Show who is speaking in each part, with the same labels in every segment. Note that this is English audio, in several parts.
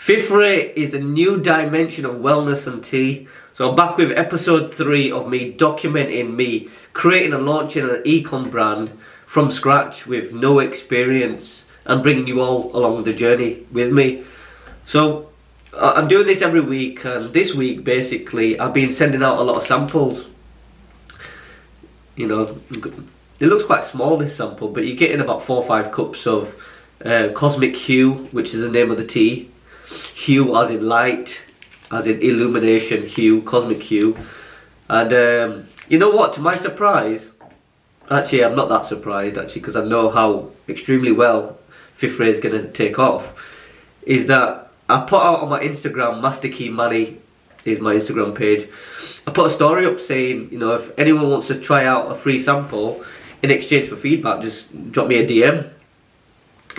Speaker 1: Fifth rate is the new dimension of wellness and tea. So I'm back with episode 3 of me documenting me creating and launching an ecom brand from scratch with no experience and bringing you all along the journey with me. So I'm doing this every week, and this week basically I've been sending out a lot of samples. You know, it looks quite small, this sample, but you're getting about 4 or 5 cups of Cosmic Hue, which is the name of the tea. Hue as in light, as in illumination, hue, cosmic hue. And you know what, to my surprise, actually I'm not that surprised actually, because I know how extremely well Fifth Ray is going to take off, is that I put out on my Instagram, Master Key Manny is my Instagram page, I put a story up saying, you know, if anyone wants to try out a free sample in exchange for feedback, just drop me a DM.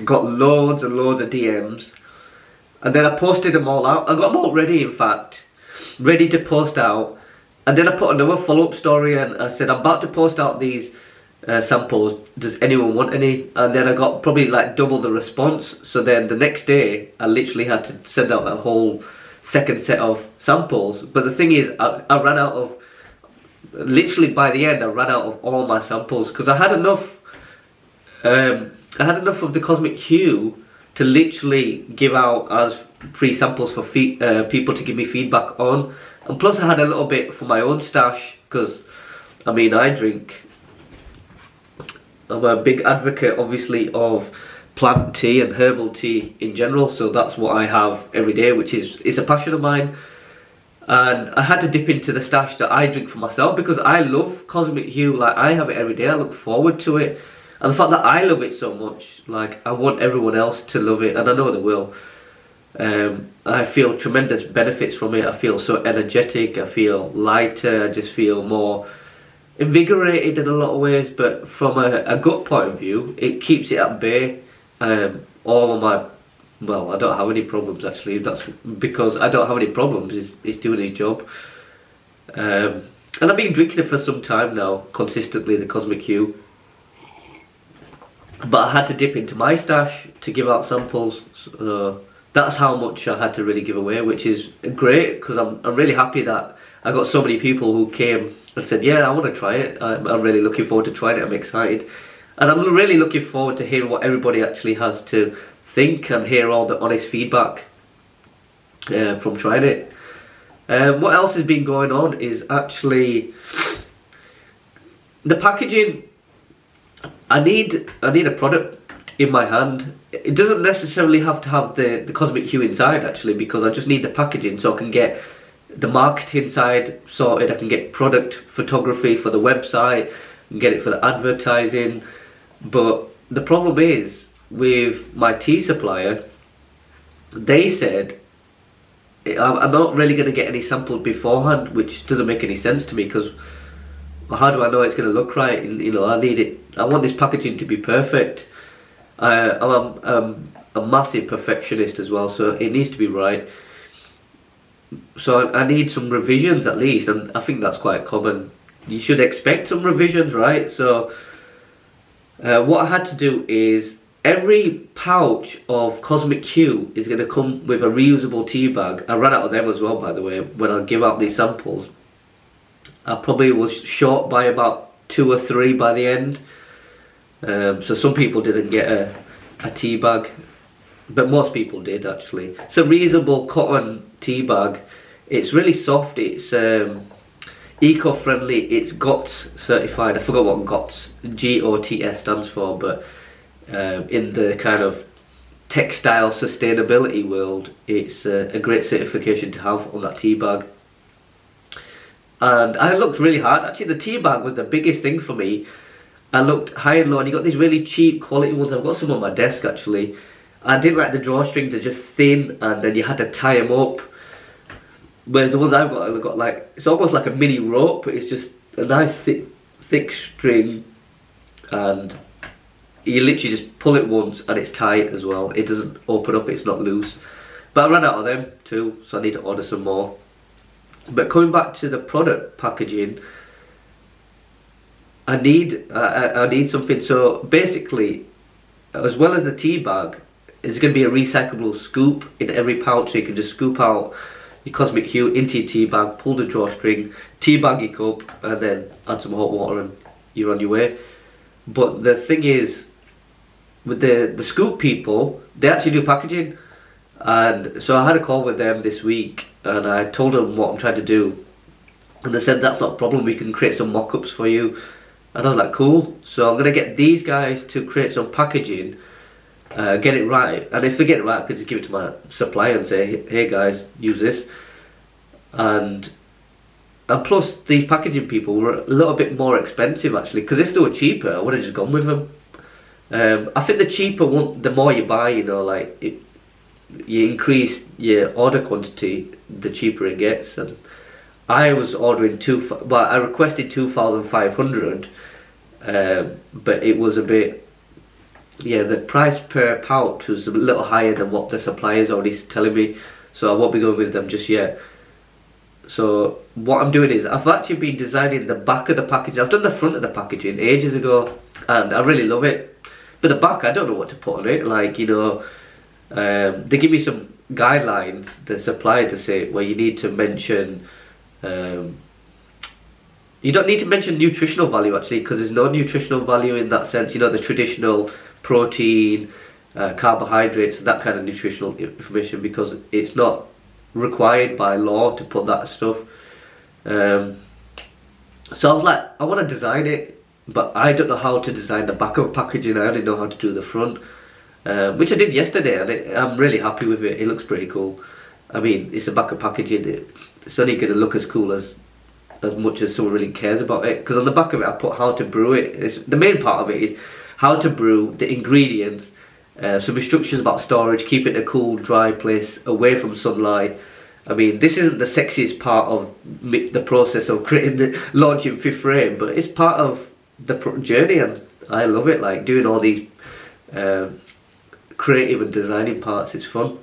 Speaker 1: Got loads and loads of DMs. And then I posted them all out. I got them all ready, in fact, ready to post out. And then I put another follow-up story, and I said, I'm about to post out these samples. Does anyone want any? And then I got probably like double the response. So then the next day, I literally had to send out a whole second set of samples. But the thing is, I ran out of, literally by the end, I ran out of all my samples, because I had enough. I had enough of the Cosmic Hue to literally give out as free samples for people to give me feedback on, and plus I had a little bit for my own stash, because I mean, I'm a big advocate obviously of plant tea and herbal tea in general, so that's what I have every day, which is a passion of mine. And I had to dip into the stash that I drink for myself, because I love Cosmic Hue. Like, I have it every day, I look forward to it. And the fact that I love it so much, like, I want everyone else to love it, and I know they will. I feel tremendous benefits from it. I feel so energetic, I feel lighter, I just feel more invigorated in a lot of ways. But from a gut point of view, it keeps it at bay. All of my, well, I don't have any problems actually. That's because I don't have any problems, it's doing its job. And I've been drinking it for some time now, consistently, the Cosmic Hue. But I had to dip into my stash to give out samples. So that's how much I had to really give away, which is great, because I'm really happy that I got so many people who came and said, yeah, I want to try it. I'm really looking forward to trying it. I'm excited. And I'm really looking forward to hearing what everybody actually has to think and hear all the honest feedback from trying it. What else has been going on is actually the packaging. I need a product in my hand. It doesn't necessarily have to have the Cosmic Hue inside actually, because I just need the packaging so I can get the marketing side sorted. I can get product photography for the website and get it for the advertising. But the problem is with my tea supplier, they said I'm not really going to get any samples beforehand, which doesn't make any sense to me, because how do I know it's going to look right? You know, I need it. I want this packaging to be perfect. I'm a massive perfectionist as well, so it needs to be right. So I need some revisions at least, and I think that's quite common. You should expect some revisions, right? So what I had to do is, every pouch of Cosmic Hue is going to come with a reusable tea bag. I ran out of them as well, by the way, when I give out these samples. I probably was short by about 2 or 3 by the end. So some people didn't get a tea bag, but most people did actually. It's a reusable cotton tea bag. It's really soft, it's eco-friendly, it's GOTS certified. I forgot what GOTS, G-O-T-S stands for, but in the kind of textile sustainability world, it's a great certification to have on that tea bag. And I looked really hard. Actually, the tea bag was the biggest thing for me. I looked high and low, and you got these really cheap quality ones. I've got some on my desk actually. I didn't like the drawstring, they're just thin, and then you had to tie them up. Whereas the ones I've got like, it's almost like a mini rope. It's just a nice thick string, and you literally just pull it once and it's tight as well. It doesn't open up, it's not loose. But I ran out of them too, so I need to order some more. But coming back to the product packaging, I need something. So basically, as well as the tea bag, It's going to be a recyclable scoop in every pouch, so you can just scoop out your Cosmic Hue into your tea bag, pull the drawstring, tea bag your cup, and then add some hot water and you're on your way. But the thing is, with the scoop people, they actually do packaging. And so I had a call with them this week, and I told them what I'm trying to do. And they said, that's not a problem, we can create some mock-ups for you. And I was like, cool. So I'm going to get these guys to create some packaging, get it right. And if they get it right, I can just give it to my supplier and say, hey guys, use this. And plus, these packaging people were a little bit more expensive actually, because if they were cheaper, I would have just gone with them. I think the cheaper one, the more you buy, you know, like you increase your order quantity, the cheaper it gets. And I was ordering I requested 2,500, but it was a bit, yeah, the price per pouch was a little higher than what the supplier's already telling me, so I won't be going with them just yet. So what I'm doing is, I've actually been designing the back of the packaging. I've done the front of the packaging ages ago, and I really love it. But the back, I don't know what to put on it. Like, you know, they give me some guidelines, the supplier, to say, well, you need to mention, you don't need to mention nutritional value actually, because there's no nutritional value in that sense. You know, the traditional protein, carbohydrates, that kind of nutritional information, because it's not required by law to put that stuff. So I was like, I want to design it, but I don't know how to design the back of packaging. I only know how to do the front, which I did yesterday, and I'm really happy with it. It looks pretty cool. I mean, it's a back of packaging. It's only going to look as cool as much as someone really cares about it. Because on the back of it, I put how to brew it. The main part of it is how to brew, the ingredients, some instructions about storage, keep it in a cool, dry place, away from sunlight. I mean, this isn't the sexiest part of the process of launching Fifth Frame, but it's part of the journey, and I love it. Like, doing all these creative and designing parts is fun.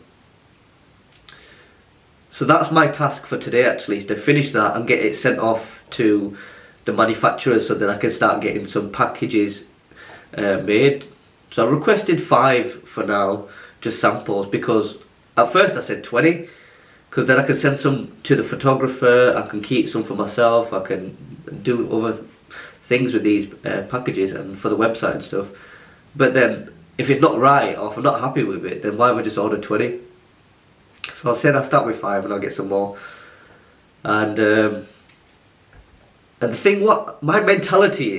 Speaker 1: So that's my task for today actually, is to finish that and get it sent off to the manufacturers, so that I can start getting some packages made. So I requested 5 for now, just samples, because at first I said 20, because then I can send some to the photographer, I can keep some for myself, I can do other things with these packages and for the website and stuff. But then if it's not right, or if I'm not happy with it, then why would I just order 20? So I said I'll start with 5 and I'll get some more. And the thing, what my mentality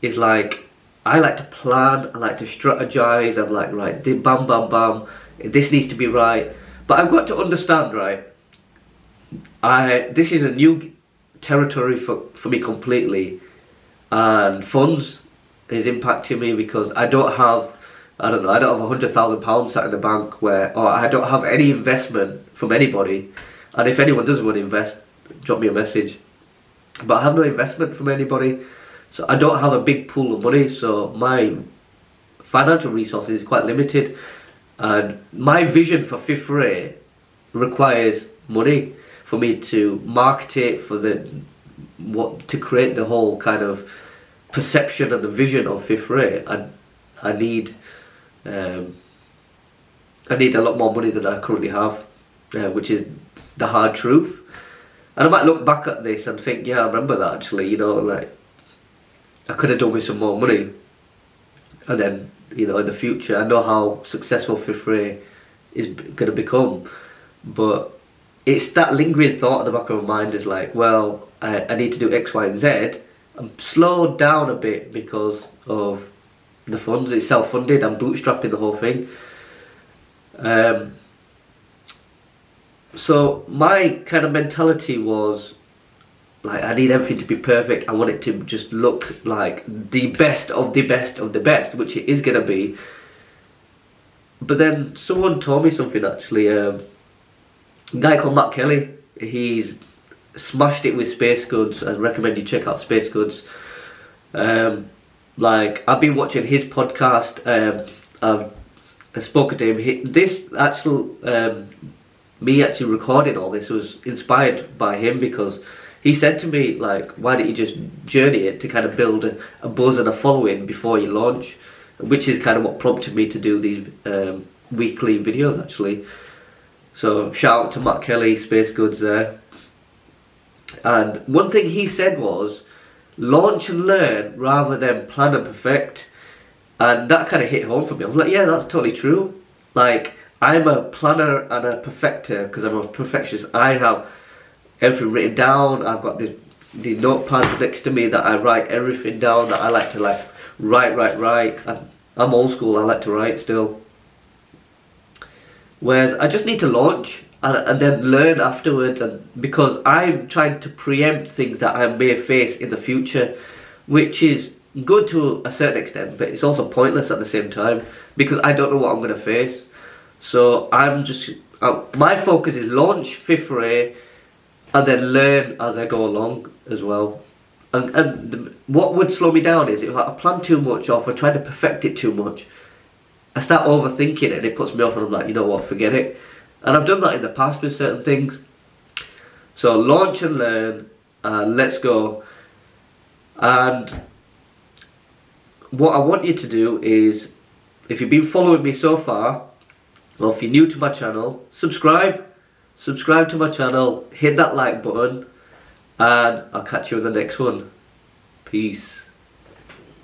Speaker 1: is like, I like to plan, I like to strategize, I'm like, right, bam, bam, bam, this needs to be right. But I've got to understand, right, this is a new territory for me completely, and funds is impacting me, because I don't have £100,000 sat in the bank, or I don't have any investment from anybody. And if anyone does want to invest, drop me a message. But I have no investment from anybody, so I don't have a big pool of money, so my financial resources is quite limited. And my vision for Fifth Ray requires money for me to market it, to create the whole kind of perception and the vision of Fifth Ray. I need a lot more money than I currently have, which is the hard truth. And I might look back at this and think, yeah, I remember that actually, you know, like, I could have done with some more money. And then, you know, in the future, I know how successful Fifth Ray is going to become. But it's that lingering thought in the back of my mind is like, well, I need to do X, Y, and Z. I'm slowed down a bit because of the funds. It's self-funded. I'm bootstrapping the whole thing. So my kind of mentality was like, I need everything to be perfect. I want it to just look like the best of the best of the best, which it is going to be. But then someone told me something actually. A guy called Matt Kelly, he's smashed it with Space Goods. I recommend you check out Space Goods. Like, I've been watching his podcast. I've spoken to him. This actual me actually recording all this was inspired by him, because he said to me, like, why don't you just journey it to kind of build a buzz and a following before you launch, which is kind of what prompted me to do these weekly videos actually. So shout out to Matt Kelly, Space Goods there. And one thing he said was, launch and learn rather than plan and perfect. And that kind of hit home for me. I was like, yeah, that's totally true. Like, I'm a planner and a perfecter because I'm a perfectionist. I have everything written down. I've got the notepad next to me that I write everything down, that I like to like write. I'm old school, I like to write still. Whereas I just need to launch and then learn afterwards, and because I'm trying to preempt things that I may face in the future, which is good to a certain extent, but it's also pointless at the same time because I don't know what I'm going to face. So I'm just, my focus is launch, fifth ray, and then learn as I go along as well. And what would slow me down is if I plan too much or if I try to perfect it too much, I start overthinking it and it puts me off, and I'm like, you know what, forget it. And I've done that in the past with certain things. So launch and learn, let's go. And what I want you to do is, if you've been following me so far, or if you're new to my channel, subscribe to my channel, hit that like button, and I'll catch you in the next one. Peace.